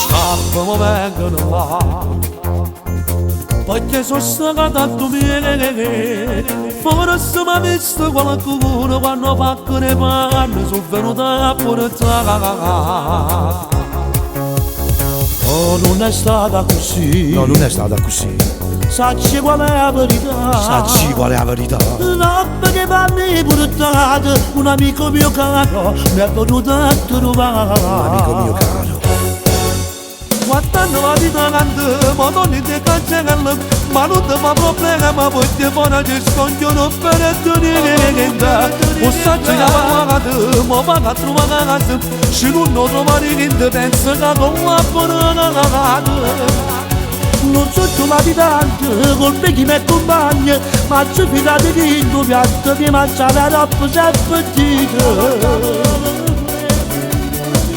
Scappo vengono là perché sono stata tanto bene, forse mi ha visto qualcuno quando fa che ne panne sono venuta a portare. Oh, non è stata così. No, non è stata così. Sacci qual è la verità. Sacci qual è la verità. Notte che panni portate, un amico mio caro mi è venuto a trovare. Un amico mio caro. Quando la vita canta, ma non ti cancella, ma non ti fa problema, poi ti fa che scongiano per tenere. O sacci la pagata, ma paga trovare casa, se non lo trovare niente, pensa che non la pagata. Non so tu l'abitante, col me chi mi accompagna, ma ci fidate di il tuo piatto di mangiare troppo sempre appetito.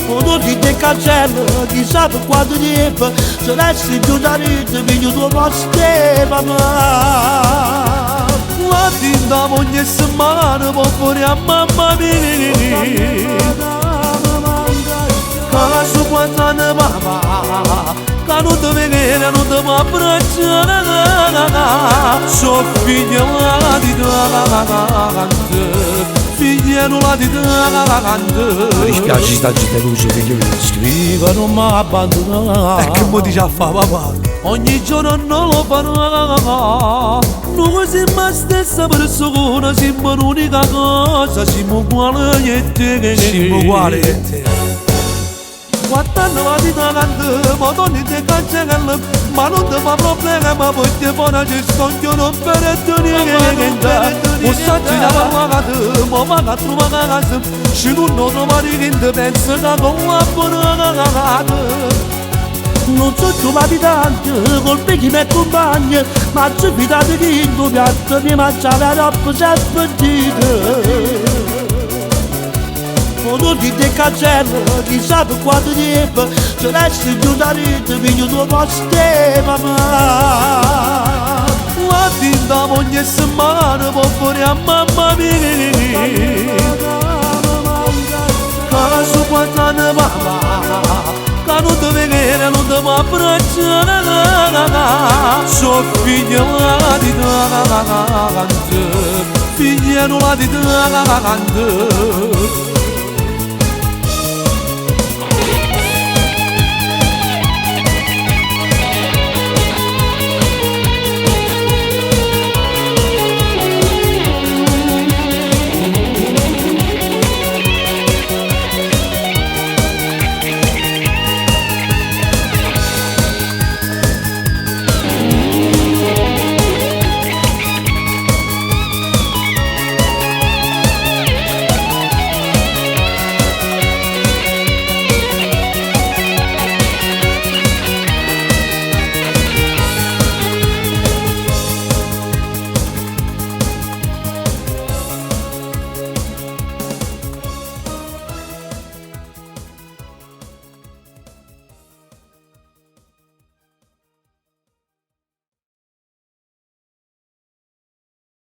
Quando ti te cancello, chi sa per quanto tempo, se resti giù da rete, figlio tuo poste, papà. La tinta ogni settimana, può fuori a mamma mia. Caso quanto anni mamma, che non ti vede, non ti fa abbracciare. So figlio di te, figliano la di te. Mi dispiace sta gente luce, figlio mio. Scriva non mi abbandonare. E che mo dice a fa papà? Ogni giorno non lo farò. Noi siamo la stessa persona, siamo l'unica cosa, siamo uguali e te. Siamo uguali e te. Quando la vita canta, ma non ti cancella, ma non ti fa problema, poi ti fa che scongiano per tenere. O sacci la pagata, ma paga trovare casa, se non lo trovare niente, pensa che non la pagata. Non so tu l'abitante, col me chi mi accompagna, ma ci fidate di il tuo piatto di mangiare troppo sempre appetito. Quando ti te cancello, chi sa per quanto tempo, se resti giù da rete, figlio tuo poste, papà. La tinta ogni settimana, può fuori a mamma mia. Caso quanto anni mamma, che non ti vede, non ti fa abbracciare. So figlio di te, figliano la di te.